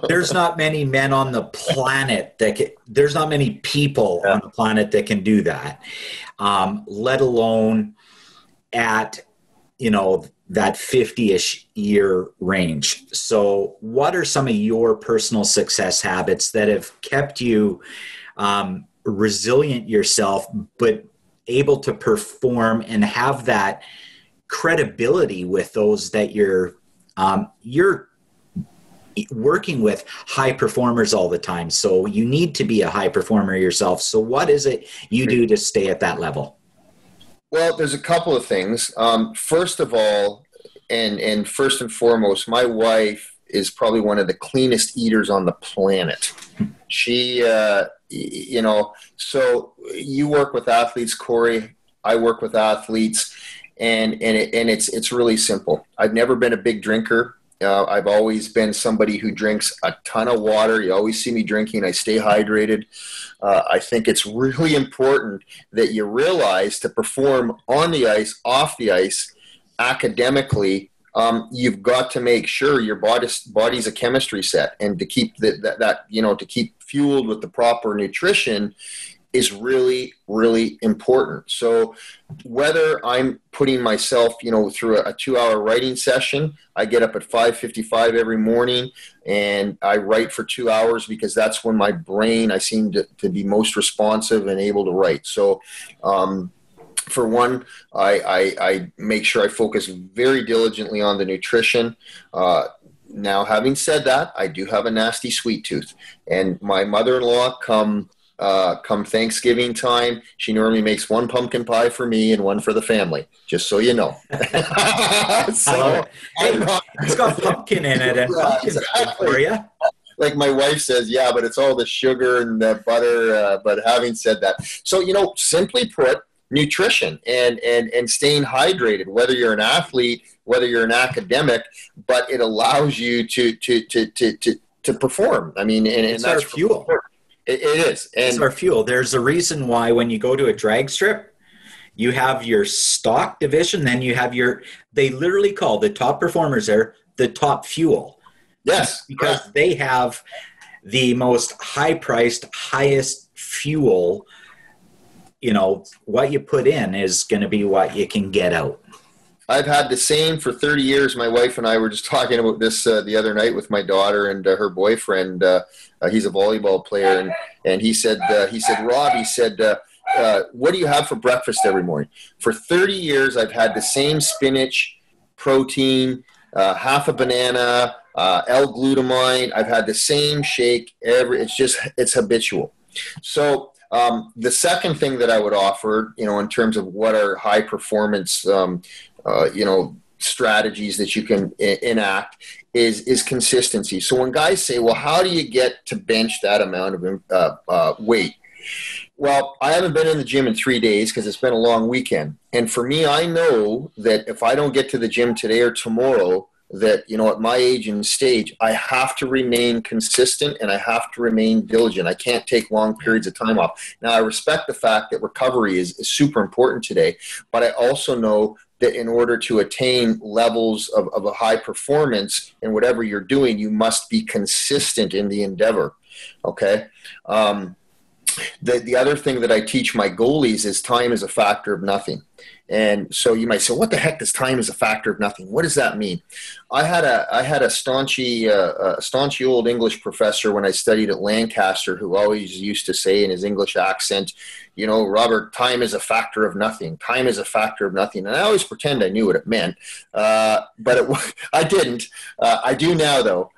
there's not many men on the planet there's not many people on the planet that can do that, let alone at, that 50-ish year range. So what are some of your personal success habits that have kept you resilient yourself, but able to perform and have that credibility with those that you're working with, high performers all the time? So you need to be a high performer yourself. So what is it you do to stay at that level? Well, there's a couple of things. First of all, and first and foremost, my wife is probably one of the cleanest eaters on the planet. She, so you work with athletes, Corey. I work with athletes. and it's really simple. I've never been a big drinker. I've always been somebody who drinks a ton of water. You always see me drinking. I stay hydrated. I think it's really important that you realize to perform on the ice, off the ice, academically, you've got to make sure your body's a chemistry set, and to keep that to keep fueled with the proper nutrition is really, really important. So whether I'm putting myself, through a 2-hour writing session, I get up at 5:55 every morning and I write for 2 hours, because that's when my brain, I seem to be most responsive and able to write. So, for one, I make sure I focus very diligently on the nutrition. Now, having said that, I do have a nasty sweet tooth, and my mother-in-law come Thanksgiving time, she normally makes one pumpkin pie for me and one for the family, just so you know. So, it's got pumpkin in it, and pumpkin's good for you. Like my wife says, yeah, but it's all the sugar and the butter. But having said that, so, simply put, nutrition and staying hydrated, whether you're an athlete, whether you're an academic, but it allows you to perform. I mean, and it's that's our fuel. It is. And it's our fuel. There's a reason why when you go to a drag strip, you have your stock division, then you have they literally call the top performers there the top fuel. Yes. Because they have the most high-priced, highest fuel. What you put in is going to be what you can get out. I've had the same for 30 years. My wife and I were just talking about this the other night with my daughter and her boyfriend. He's a volleyball player, and he said, Rob, what do you have for breakfast every morning? For 30 years, I've had the same spinach, protein, half a banana, L-glutamine. I've had the same shake. It's habitual. So the second thing that I would offer, in terms of what are high performance, strategies that you can enact is consistency. So when guys say, well, how do you get to bench that amount of weight? Well, I haven't been in the gym in 3 days because it's been a long weekend. And for me, I know that if I don't get to the gym today or tomorrow, that, at my age and stage, I have to remain consistent and I have to remain diligent. I can't take long periods of time off. Now, I respect the fact that recovery is super important today, but I also know that in order to attain levels of a high performance in whatever you're doing, you must be consistent in the endeavor. Okay. The other thing that I teach my goalies is time is a factor of nothing. And so you might say, what the heck does time is a factor of nothing? What does that mean? I had a staunchy old English professor when I studied at Lancaster who always used to say in his English accent, Robert, time is a factor of nothing. Time is a factor of nothing. And I always pretend I knew what it meant, but I didn't. I do now, though.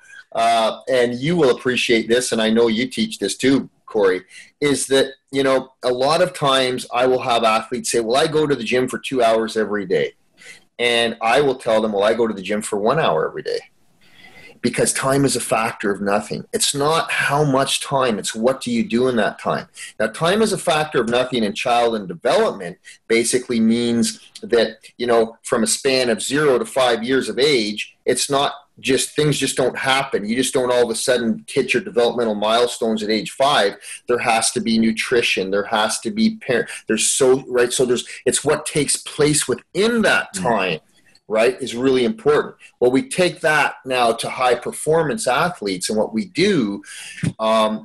And you will appreciate this, and I know you teach this too, Corey, is that, a lot of times I will have athletes say, well, I go to the gym for 2 hours every day. And I will tell them, well, I go to the gym for 1 hour every day. Because time is a factor of nothing. It's not how much time, it's what do you do in that time. Now, time is a factor of nothing in child and development basically means that, from a span of 0 to 5 years of age, it's not just things just don't happen. You just don't all of a sudden hit your developmental milestones at age 5. There has to be nutrition. There has to be it's what takes place within that time. Right, is really important. Well, we take that now to high performance athletes, and what we do,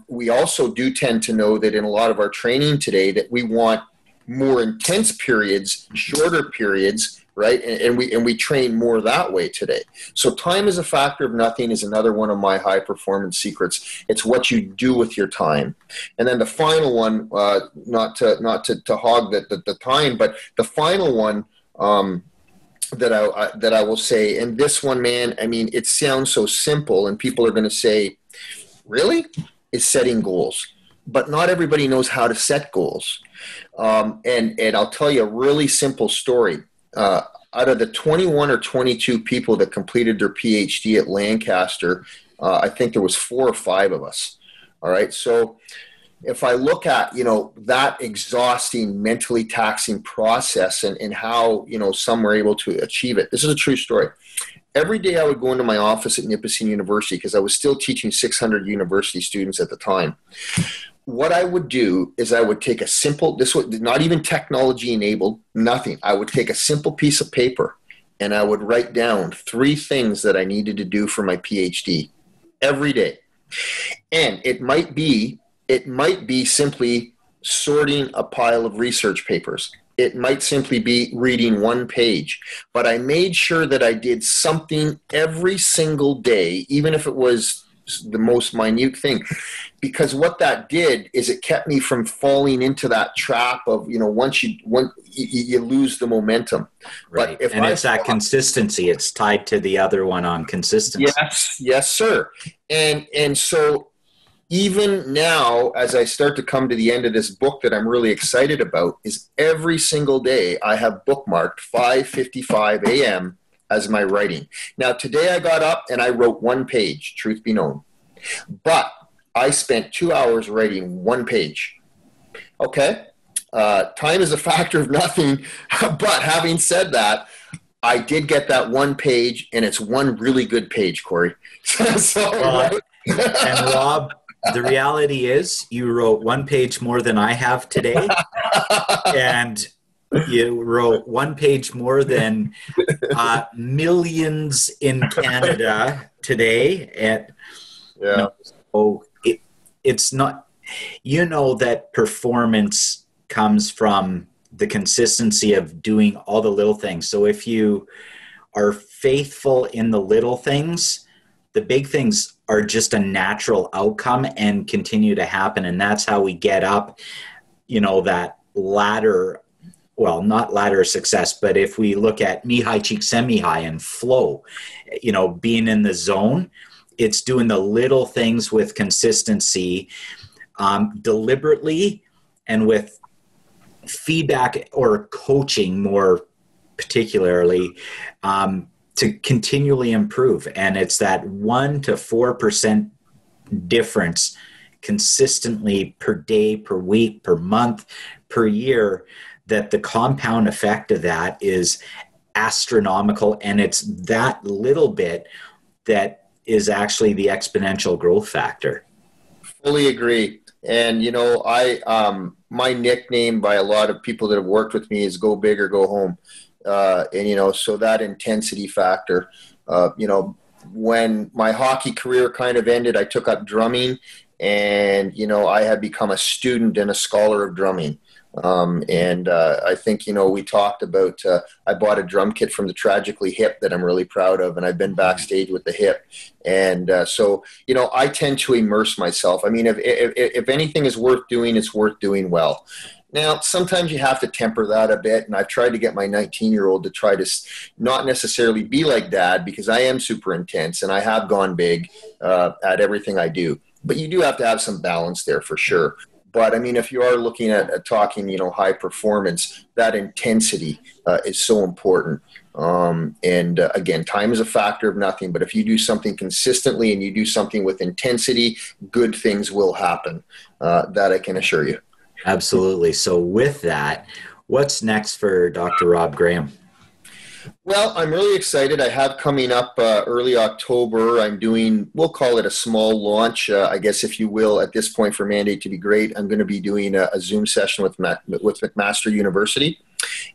we also do tend to know that in a lot of our training today that we want more intense periods, shorter periods, right? And we train more that way today. So time is a factor of nothing is another one of my high performance secrets. It's what you do with your time. And then the final one, not to hog the time, but the final one, that I will say, and this one, man, I mean, it sounds so simple, and people are going to say, really? Is setting goals. But not everybody knows how to set goals. And I'll tell you a really simple story. Out of the 21 or 22 people that completed their Ph.D. at Lancaster, I think there was 4 or 5 of us. All right. So if I look at, that exhausting, mentally taxing process and how, some were able to achieve it. This is a true story. Every day I would go into my office at Nipissing University because I was still teaching 600 university students at the time. What I would do is I would take a simple, this was not even technology enabled, nothing. I would take a simple piece of paper and I would write down 3 things that I needed to do for my PhD every day. And it might be simply sorting a pile of research papers. It might simply be reading 1 page, but I made sure that I did something every single day, even if it was the most minute thing, because what that did is it kept me from falling into that trap of, once you lose the momentum. Right. But it's that consistency. It's tied to the other one on consistency. Yes, sir. And so even now, as I start to come to the end of this book that I'm really excited about, is every single day I have bookmarked 5:55 a.m. as my writing. Now, today I got up and I wrote 1 page, truth be known. But I spent 2 hours writing 1 page. Okay? Time is a factor of nothing. But having said that, I did get that 1 page, and it's 1 really good page, Corey. And Rob, the reality is you wrote 1 page more than I have today. And you wrote 1 page more than millions in Canada today. And it's not, that performance comes from the consistency of doing all the little things. So if you are faithful in the little things, the big things are just a natural outcome and continue to happen. And that's how we get up, that ladder. Well, not ladder of success, but if we look at Mihai Csikszentmihalyi and flow, being in the zone, it's doing the little things with consistency, deliberately, and with feedback or coaching more particularly, to continually improve. And it's that 1% to 4% difference consistently per day, per week, per month, per year, that the compound effect of that is astronomical. And it's that little bit that is actually the exponential growth factor. Fully agree. And, my nickname by a lot of people that have worked with me is go big or go home. So that intensity factor, when my hockey career kind of ended, I took up drumming, and, I had become a student and a scholar of drumming. I think, we talked about, I bought a drum kit from the Tragically Hip that I'm really proud of, and I've been backstage with the Hip. And so, I tend to immerse myself. I mean, if anything is worth doing, it's worth doing well. Now, sometimes you have to temper that a bit, and I've tried to get my 19-year-old to try to not necessarily be like Dad, because I am super intense, and I have gone big at everything I do. But you do have to have some balance there for sure. But I mean, if you are looking at talking, high performance, that intensity is so important. Again, time is a factor of nothing. But if you do something consistently and you do something with intensity, good things will happen. That I can assure you. Absolutely. So with that, what's next for Dr. Rob Graham? Well, I'm really excited. I have coming up early October. I'm doing, we'll call it a small launch, I guess, if you will, at this point for Mandate to be Great. I'm going to be doing a Zoom session with Lancaster University,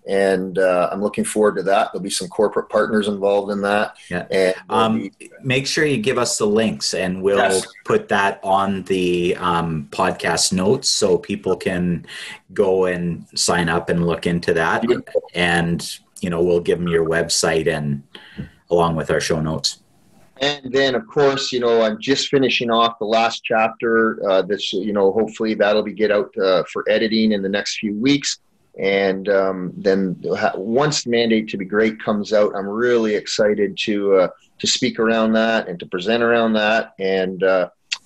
and I'm looking forward to that. There'll be some corporate partners involved in that. Yeah. And make sure you give us the links, and we'll put that on the podcast notes so people can go and sign up and look into that. And we'll give them your website and along with our show notes. And then, of course, I'm just finishing off the last chapter. Hopefully that'll be get out for editing in the next few weeks. And then once Mandate to be Great comes out, I'm really excited to speak around that and to present around that. And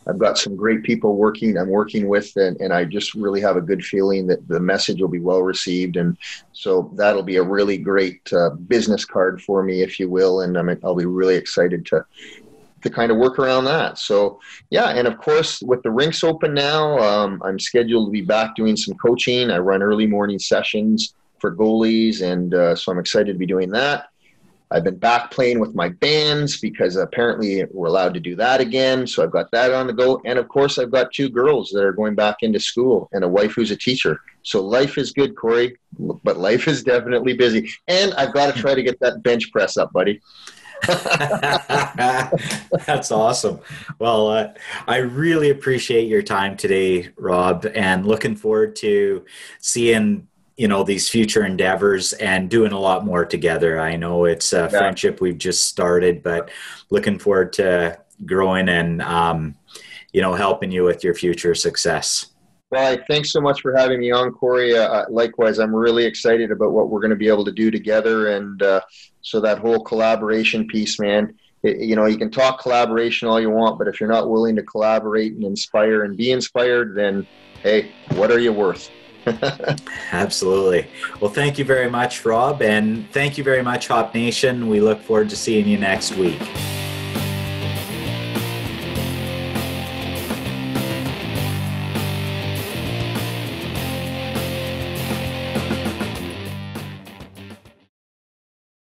I've got some great people I'm working with, and I just really have a good feeling that the message will be well received. And so that'll be a really great business card for me, if you will. And I'll be really excited to kind of work around that. So yeah, and of course with the rinks open now, I'm scheduled to be back doing some coaching. I run early morning sessions for goalies, and so I'm excited to be doing that. I've been back playing with my bands because apparently we're allowed to do that again. So I've got that on the go. And of course, I've got 2 girls that are going back into school and a wife who's a teacher. So life is good, Corey, but life is definitely busy. And I've got to try to get that bench press up, buddy. That's awesome. Well, I really appreciate your time today, Rob, and looking forward to seeing these future endeavors and doing a lot more together. I know it's a friendship we've just started, but looking forward to growing and, helping you with your future success. Well, thanks so much for having me on, Corey. Likewise, I'm really excited about what we're going to be able to do together. And so that whole collaboration piece, man, you can talk collaboration all you want, but if you're not willing to collaborate and inspire and be inspired, then, hey, what are you worth? Absolutely. Well, thank you very much, Rob, and thank you very much, Hop Nation. We look forward to seeing you next week.